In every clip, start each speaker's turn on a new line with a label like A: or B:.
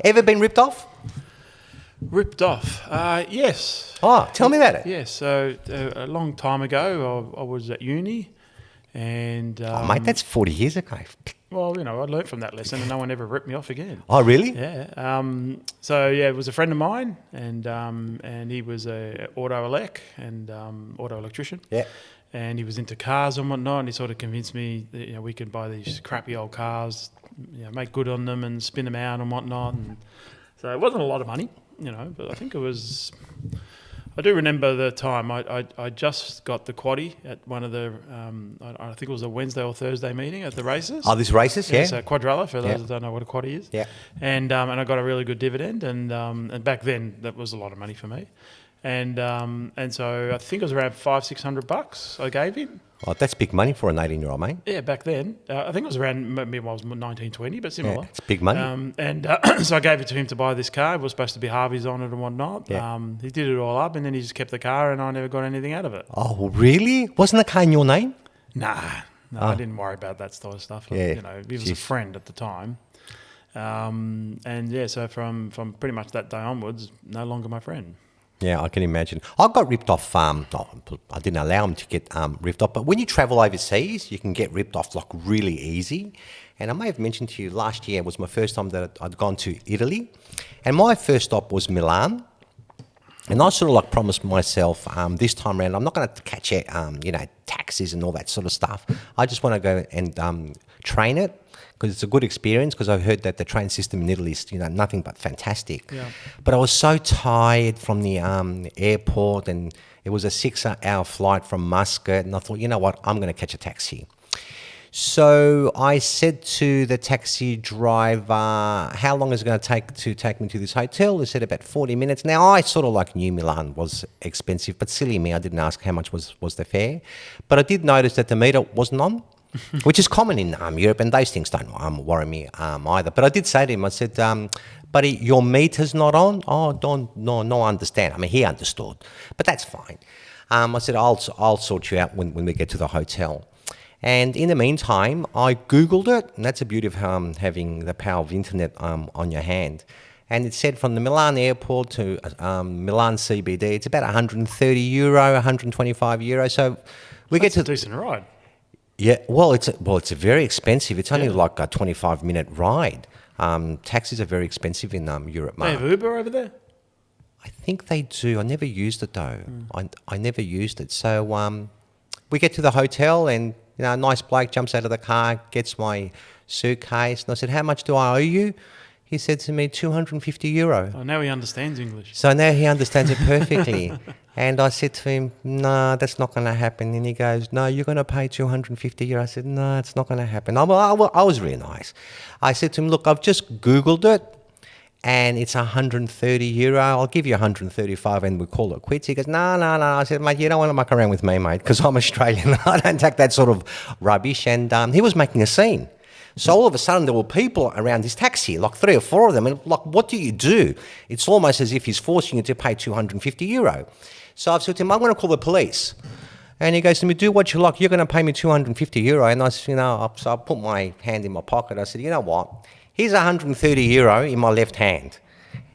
A: Ever been ripped off?
B: Ripped off? Yes.
A: Oh, tell me about it.
B: Yes. So a long time ago, I was at uni, and
A: Mate, that's 40 years ago.
B: well, I learnt from that lesson, and no one ever ripped me off again.
A: Oh, really?
B: Yeah. It was a friend of mine, and he was a auto electrician.
A: Yeah.
B: And he was into cars and whatnot, and he sort of convinced me that we could buy these crappy old cars, make good on them and spin them out and whatnot. And so it wasn't a lot of money, but I think it was. I do remember the time I just got the quaddie at one of the I think it was a Wednesday or Thursday meeting at the races.
A: Oh, these races, yeah.
B: So quadrella for those that don't know what a quaddie is.
A: Yeah.
B: And I got a really good dividend, and back then that was a lot of money for me. And so I think it was around $500-600 I gave him.
A: Oh, that's big money for an 18-year-old, mate.
B: Yeah, back then. I think it was around, maybe I was 1920, but similar.
A: Yeah, it's big money.
B: So I gave it to him to buy this car. It was supposed to be Harvey's on it and whatnot.
A: Yeah.
B: He did it all up, and then he just kept the car, and I never got anything out of it.
A: Oh, really? Wasn't the car in your name?
B: Nah, I didn't worry about that sort of stuff.
A: Yeah.
B: He was a friend at the time. So from pretty much that day onwards, no longer my friend.
A: Yeah, I can imagine. I got ripped off. I didn't allow him to get ripped off. But when you travel overseas, you can get ripped off like really easy. And I may have mentioned to you last year was my first time that I'd gone to Italy. And my first stop was Milan. And I sort of like promised myself this time around, I'm not going to catch it, taxis and all that sort of stuff. I just want to go and train it, because it's a good experience, because I've heard that the train system in Italy is, nothing but fantastic.
B: Yeah.
A: But I was so tired from the airport, and it was a 6-hour flight from Muscat, and I thought, you know what, I'm going to catch a taxi. So I said to the taxi driver, how long is it going to take me to this hotel? He said about 40 minutes. Now, I sort of like knew Milan was expensive, but silly me, I didn't ask how much was the fare. But I did notice that the meter wasn't on, which is common in Europe, and those things don't worry me either. But I did say to him, I said, buddy, your meter's not on? Oh, no, I understand. I mean, he understood, but that's fine. I said, I'll sort you out when we get to the hotel. And in the meantime, I Googled it, and that's the beauty of having the power of internet on your hand. And it said from the Milan airport to Milan CBD, it's about €130, €125. So
B: That's a decent ride.
A: Yeah, well, it's very expensive. It's only like a 25-minute ride. Taxis are very expensive in Europe, mate.
B: They have Uber over there?
A: I think they do. I never used it though. I never used it. So we get to the hotel, and a nice bloke jumps out of the car, gets my suitcase, and I said, "How much do I owe you?" He said to me, €250.
B: Oh, now he understands English.
A: So now he understands it perfectly. And I said to him, "No, that's not going to happen." And he goes, "No, you're going to pay €250. I said, "No, it's not going to happen." I was really nice. I said to him, "Look, I've just Googled it, and it's €130. I'll give you 135 and we'll call it quits." He goes, No. I said, "Mate, you don't want to muck around with me, mate, because I'm Australian. I don't take that sort of rubbish." And he was making a scene. So all of a sudden there were people around his taxi, like 3 or 4 of them. And like, what do you do? It's almost as if he's forcing you to pay €250. So I've said to him, "I'm going to call the police." And he goes to me, "Do what you like. You're going to pay me €250. And I said, so I put my hand in my pocket. I said, "You know what? Here's €130 in my left hand.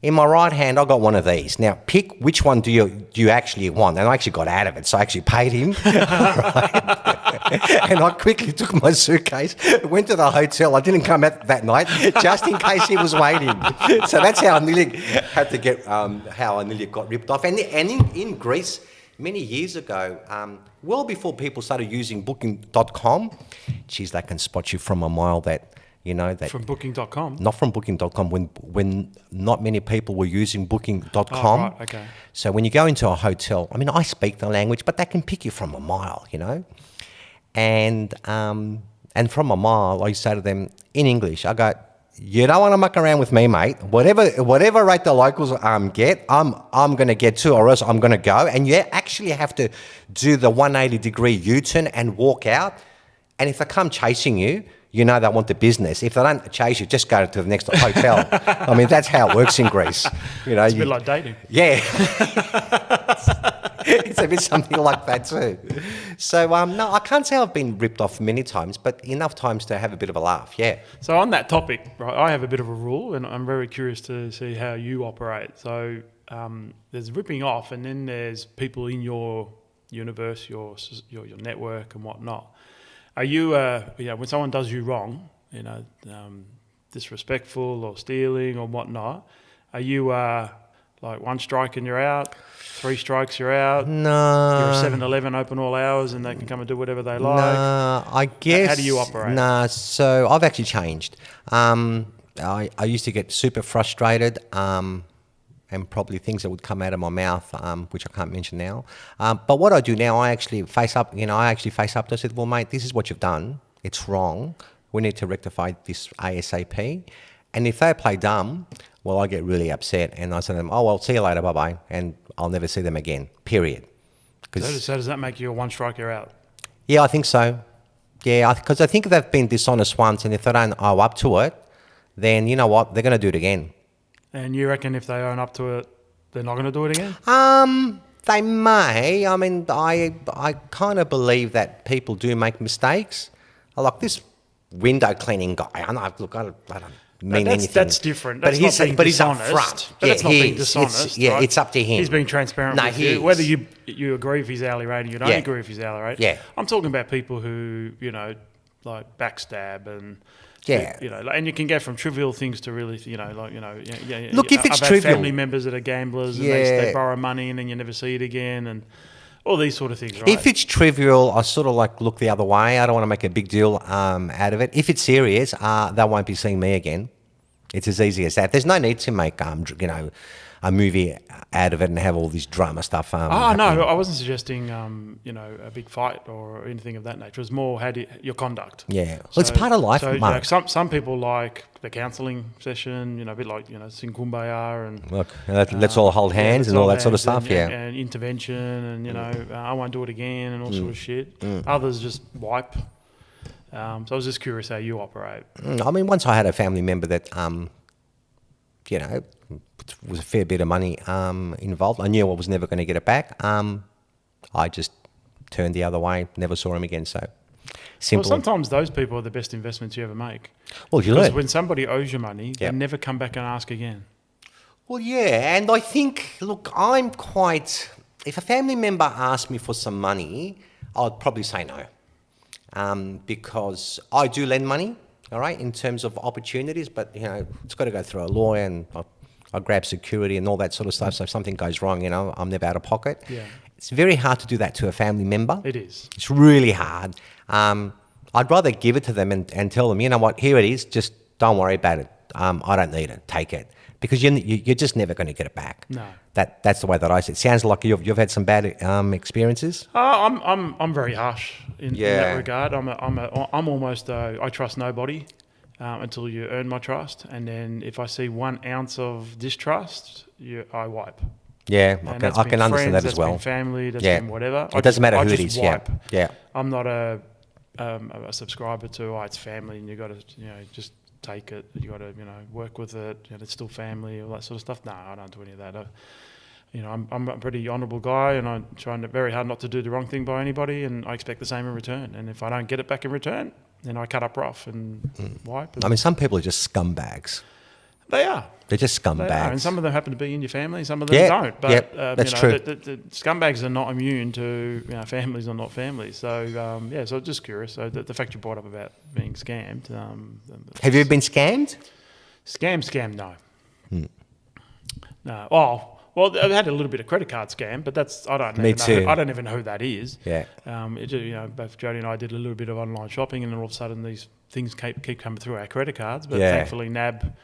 A: In my right hand, I got one of these. Now, pick which one do you actually want." And I actually got out of it, so I actually paid him. And I quickly took my suitcase, went to the hotel. I didn't come out that night, just in case he was waiting. So that's how I nearly had to get, how I nearly got ripped off. And in Greece, many years ago, well before people started using Booking.com, geez, they can spot you from a mile that. That
B: from Booking.com?
A: Not from Booking.com, when not many people were using Booking.com.
B: Oh, right, okay.
A: So when you go into a hotel, I mean, I speak the language, but they can pick you from a mile, And from a mile, I say to them in English, I go, "You don't want to muck around with me, mate. Whatever rate the locals get, I'm going to get to, or else I'm going to go." And you actually have to do the 180-degree U-turn and walk out. And if they come chasing you, they want the business. If they don't chase you, just go to the next hotel. I mean, that's how it works in Greece.
B: It's a bit like dating.
A: Yeah. It's have been something like that too. So no, I can't say I've been ripped off many times, but enough times to have a bit of a laugh. Yeah.
B: So on that topic, right, I have a bit of a rule, and I'm very curious to see how you operate. So there's ripping off, and then there's people in your universe, your network, and whatnot. Are you, when someone does you wrong, disrespectful or stealing or whatnot, are you like one strike and you're out, 3 strikes you're out?
A: No.
B: You're a 7-Eleven open all hours and they can come and do whatever they like?
A: No, I guess.
B: How do you operate?
A: Nah, so I've actually changed. I used to get super frustrated and probably things that would come out of my mouth, which I can't mention now. But what I do now, I actually face up. I said, well, mate, this is what you've done. It's wrong. We need to rectify this ASAP. And if they play dumb, well, I get really upset. And I say to them, oh, well, see you later, bye-bye. And I'll never see them again, period.
B: So does that make you a one strike, you're out?
A: Yeah, I think so. Yeah, because I think they've been dishonest once, and if they don't owe up to it, then you know what? They're going to do it again.
B: And you reckon if they own up to it, they're not going to do it again?
A: They may. I mean, I kind of believe that people do make mistakes. Like this window cleaning guy. I don't mean anything.
B: That's different. That's
A: he's
B: dishonest.
A: upfront.
B: But that's not being dishonest.
A: Right? It's up to him.
B: He's being transparent with you. Whether you agree with his hourly rate and you don't agree with his hourly rate.
A: Yeah.
B: I'm talking about people who, like backstab and...
A: Yeah,
B: and you can go from trivial things to really,
A: Look, if it's
B: I've
A: trivial,
B: had family members that are gamblers and they borrow money and then you never see it again, and all these sort of things. Right?
A: If it's trivial, I sort of like look the other way. I don't want to make a big deal out of it. If it's serious, they won't be seeing me again. It's as easy as that. There's no need to make a movie out of it and have all this drama stuff.
B: No, I wasn't suggesting a big fight or anything of that nature. It was more your conduct.
A: Yeah, well, it's part of life.
B: So some people like the counselling session, a bit like sing kumbaya and
A: look, let's all hold hands and all that sort of stuff.
B: And intervention and I won't do it again and all sort of shit. Others just wipe. So I was just curious how you operate.
A: I mean, once I had a family member that was a fair bit of money involved. I knew I was never going to get it back. I just turned the other way, never saw him again. So simple.
B: Well, sometimes those people are the best investments you ever make.
A: Well, you learn.
B: Because when somebody owes you money, they never come back and ask again.
A: Well, yeah, and I think, look, if a family member asked me for some money, I'd probably say no, because I do lend money. All right, in terms of opportunities, but it's got to go through a lawyer, and I grab security and all that sort of stuff. So if something goes wrong, I'm never out of pocket.
B: Yeah,
A: it's very hard to do that to a family member.
B: It is. It's
A: really hard. I'd rather give it to them and tell them, you know what, here it is. Just don't worry about it. I don't need it. Take it, because you're just never going to get it back.
B: No.
A: That's the way that I see it. Sounds like you've had some bad experiences.
B: I'm very harsh in that regard. I'm almost I trust nobody until you earn my trust, and then if I see 1 ounce of distrust, I wipe.
A: Yeah, I can understand that as well.
B: That's been family, that's been whatever.
A: It doesn't matter who it is.
B: Wipe.
A: Yeah.
B: I'm not a subscriber to it's family and you got to just take it. You got to work with it. It's still family, all that sort of stuff. No, I don't do any of that. I'm a pretty honourable guy, and I'm trying very hard not to do the wrong thing by anybody, and I expect the same in return. And if I don't get it back in return, then I cut up rough and wipe.
A: I mean, some people are just scumbags.
B: They are.
A: They're just scumbags.
B: And some of them happen to be in your family, some of them don't. But
A: that's true.
B: The scumbags are not immune to families are not families. So so just curious. So the fact you brought up about being scammed.
A: Have you ever been scammed?
B: Scam, no. No. Well, I've had a little bit of credit card scam, but I don't even know who that is.
A: Yeah.
B: Both Jody and I did a little bit of online shopping, and then all of a sudden these things keep coming through our credit cards. But thankfully, NAB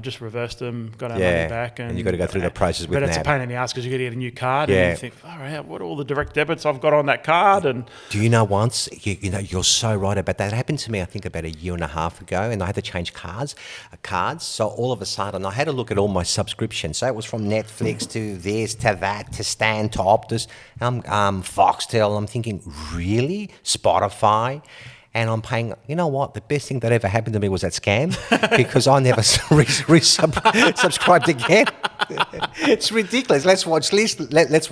B: just reversed them, got our money back, and
A: you've got to go through the process with NAB.
B: But it's a pain in the ass because you got to get a new card, and you think, all right, what are all the direct debits I've got on that card? And
A: do you know once you're so right about that. It happened to me, I think, about 1.5 years ago, and I had to change cards. So all of a sudden, I had to look at all my subscriptions. So it was from Netflix to this to that to Stan to Optus, Foxtel. I'm thinking, really, Spotify. and I'm paying. You know what? The best thing that ever happened to me was that scam because I never subscribed again. It's ridiculous. Let's watch this. Let's.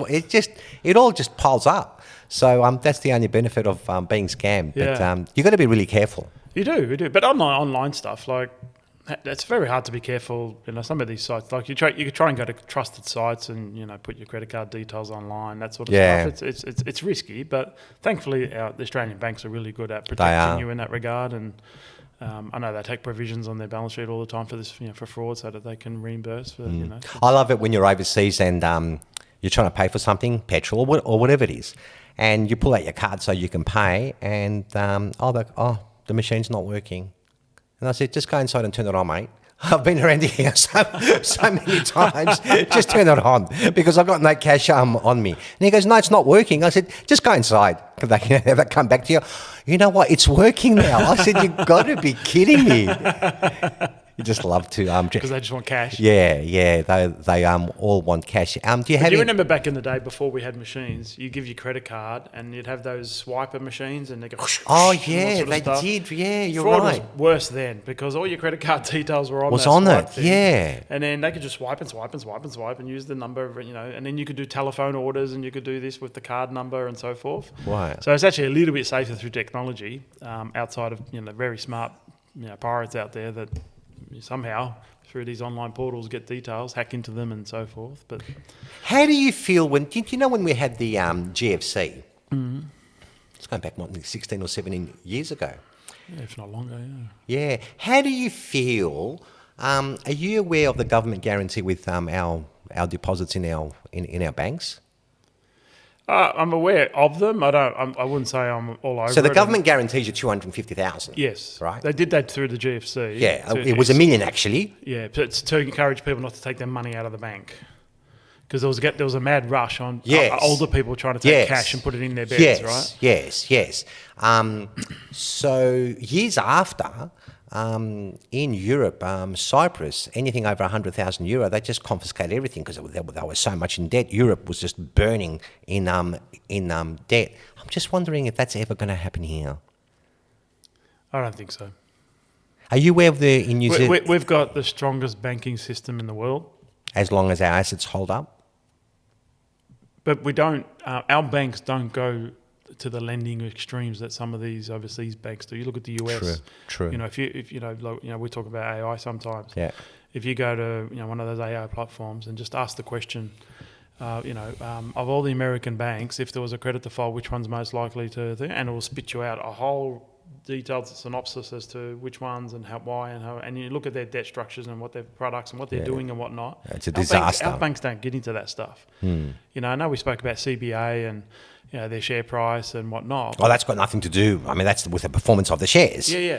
A: It all just piles up. So that's the only benefit of being scammed.
B: Yeah.
A: But you got to be really careful.
B: You do. But online stuff, like, it's very hard to be careful. Some of these sites, like you could try and go to trusted sites and put your credit card details online, that sort of stuff. It's risky, but thankfully the Australian banks are really good at protecting you in that regard. And I know they take provisions on their balance sheet all the time for this, for fraud, so that they can reimburse for.
A: I love it when you're overseas and you're trying to pay for something, petrol or whatever it is, and you pull out your card so you can pay, and the machine's not working. And I said, just go inside and turn it on, mate. I've been around here so many times. Just turn it on because I've got no cash on me. And he goes, no, it's not working. I said, just go inside. They can have it come back to you. You know what? It's working now. I said, you've got to be kidding me. You just love to
B: because they just want cash.
A: Yeah. They all want cash. Do you
B: remember back in the day before we had machines? You give your credit card and you'd have those swiper machines and they go.
A: Oh yeah, they did. Yeah, you're
B: Fraud
A: right.
B: was worse then because all your credit card details were on.
A: Was
B: that
A: on
B: swipe
A: it.
B: thing.
A: Yeah.
B: And then they could just swipe and use the number. And then you could do telephone orders and you could do this with the card number and so forth.
A: Right.
B: So it's actually a little bit safer through technology. Outside of very smart pirates out there that somehow through these online portals get details, hack into them and so forth. But
A: how do you feel when we had the GFC?
B: Mm-hmm.
A: It's going back 16 or 17 years ago.
B: Yeah, if not longer,
A: Yeah. How do you feel? Are you aware of the government guarantee with our deposits in our banks?
B: I'm aware of them. I wouldn't say I'm all over.
A: So the
B: it.
A: government guarantees you 250,000.
B: Yes,
A: right.
B: They did that through the GFC.
A: Yeah, it was $1 million actually.
B: Yeah, but it's to encourage people not to take their money out of the bank because there was a mad rush on older people trying to take cash and put it in their beds, right?
A: Yes. So years after. In Europe, Cyprus, anything over €100,000, they just confiscate everything because they were so much in debt. Europe was just burning in debt. I'm just wondering if that's ever going to happen here.
B: I don't think so.
A: Are you aware of in New Zealand?
B: We've got the strongest banking system in the world.
A: As long as our assets hold up?
B: But we don't, our banks don't go to the lending extremes that some of these overseas banks do. You look at the US.
A: True.
B: If we talk about AI sometimes.
A: Yeah.
B: If you go to one of those AI platforms and just ask the question, of all the American banks, if there was a credit default, which one's most likely to, and it will spit you out a whole detailed synopsis as to which ones and why and how, and you look at their debt structures and what their products and what they're doing and whatnot.
A: It's a disaster.
B: Our banks don't get into that stuff. I know we spoke about CBA and their share price and whatnot.
A: Well, that's got nothing to do. I mean, that's with the performance of the shares.
B: Yeah.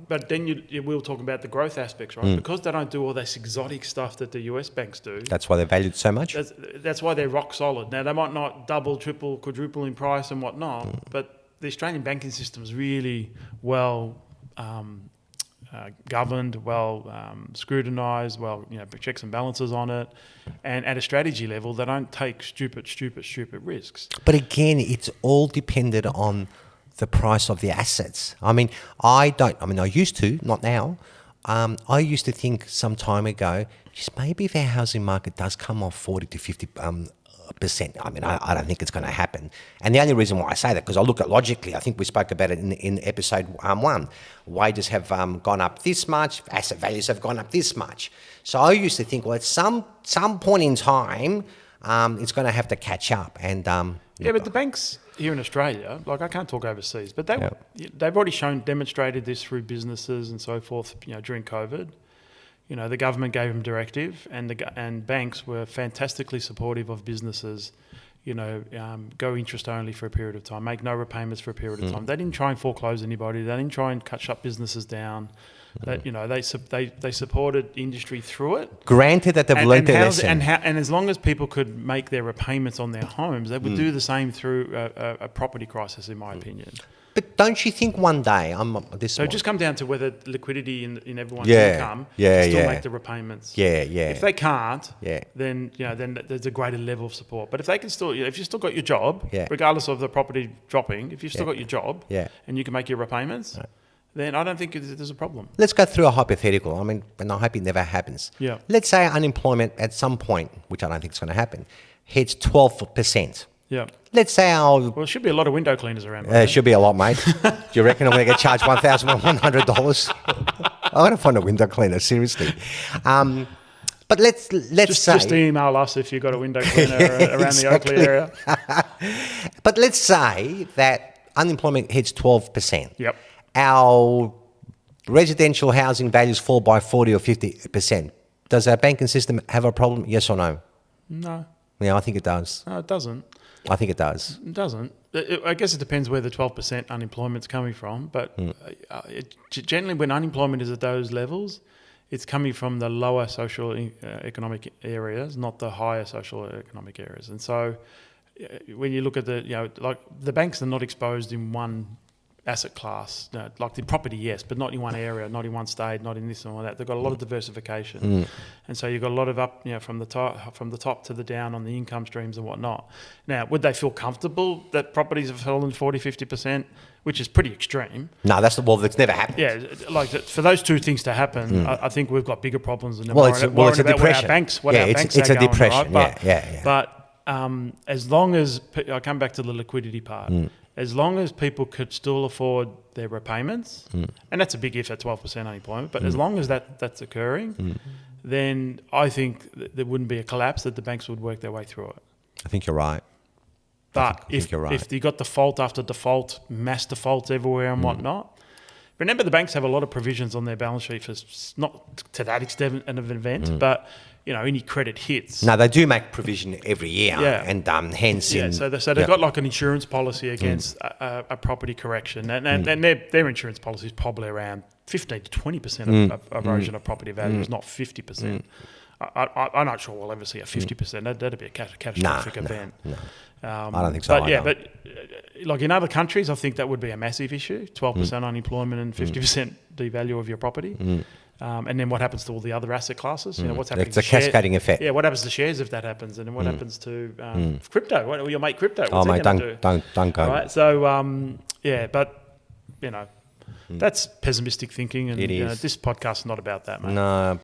B: But then you will talk about the growth aspects, right? Because they don't do all this exotic stuff that the US banks do.
A: That's why they're valued so much.
B: That's why they're rock solid. Now, they might not double, triple, quadruple in price and whatnot, but the Australian banking system is really well governed, scrutinised, checks and balances on it, and at a strategy level, they don't take stupid risks.
A: But again, it's all dependent on the price of the assets. I used to, not now. I used to think some time ago, just maybe if our housing market does come off 40 to 50%. I don't think it's going to happen. And the only reason why I say that, because I look at logically, I think we spoke about it in episode 1. Wages have gone up this much, asset values have gone up this much. So I used to think, well, at some point in time, it's going to have to catch up. And
B: but the banks here in Australia, I can't talk overseas, but they've already demonstrated this through businesses and so forth, during COVID. The government gave them directive, and banks were fantastically supportive of businesses. Go interest only for a period of time, make no repayments for a period of time. They didn't try and foreclose anybody. They didn't try and shut businesses down. They supported industry through it.
A: Granted that they've learned their lesson.
B: And as long as people could make their repayments on their homes, they would do the same through a property crisis, in my opinion.
A: But don't you think one day
B: So it just come down to whether liquidity in everyone's
A: Yeah,
B: income
A: yeah,
B: can still
A: yeah.
B: make the repayments.
A: Yeah.
B: If they can't,
A: Yeah.
B: then then there's a greater level of support. But if they can still, if you've still got your job,
A: Yeah.
B: regardless of the property dropping, if you've still got your job,
A: Yeah.
B: and you can make your repayments, then I don't think there's a problem.
A: Let's go through a hypothetical. I mean, and I hope it never happens.
B: Yeah.
A: Let's say unemployment at some point, which I don't think is going to happen, hits 12%.
B: Yeah.
A: Let's say
B: Well, there should be a lot of window cleaners around.
A: It should be a lot, mate. Do you reckon I'm going to get charged $1,100? I'm going to find a window cleaner, seriously. But let's say...
B: Just email us if you've got a window cleaner around the Oakley area.
A: But let's say that unemployment hits 12%.
B: Yep.
A: Our residential housing values fall by 40 or 50%. Does our banking system have a problem? Yes or no?
B: No.
A: Yeah, I think it does.
B: No, it doesn't.
A: I think it does.
B: It doesn't. I guess it depends where the 12% unemployment's coming from. But generally, when unemployment is at those levels, it's coming from the lower social economic areas, not the higher social economic areas. And so, when you look at like the banks are not exposed in one asset class, like the property, yes, but not in one area, not in one state, not in this and all that. They've got a lot of diversification, and so you've got a lot of up, from the top to the down on the income streams and whatnot. Now, would they feel comfortable that properties have fallen 40, 50%, which is pretty extreme?
A: No, that's never happened.
B: Yeah, like for those two things to happen, I think we've got bigger problems than
A: It's a
B: worrying about
A: depression.
B: what our banks
A: it's
B: are
A: a
B: going,
A: depression.
B: right?
A: Yeah.
B: But as long as I come back to the liquidity part, as long as people could still afford their repayments, and that's a big if at 12% unemployment, but as long as that's occurring, then I think there wouldn't be a collapse, that the banks would work their way through it.
A: I think you're right.
B: But
A: I think you're right.
B: if you got default after default, mass defaults everywhere and whatnot, remember the banks have a lot of provisions on their balance sheet for not to that extent of an event, but any credit hits.
A: No, they do make provision every year, and hence
B: so they've got like an insurance policy against a property correction, and their insurance policy is probably around 15 to 20% of erosion of property values, not 50%. I'm not sure we'll ever see a 50%. That'd be a catastrophic event.
A: No. I don't think so.
B: But like in other countries, I think that would be a massive issue: 12% unemployment and 50% devalue of your property. And then what happens to all the other asset classes? What's happening?
A: It's a cascading effect.
B: Yeah, what happens to shares if that happens, and then what happens to crypto? What will your mate crypto?
A: Oh,
B: What's
A: mate, don't go.
B: Right. So but that's pessimistic thinking, and
A: It is.
B: this podcast is not about that, mate.
A: No.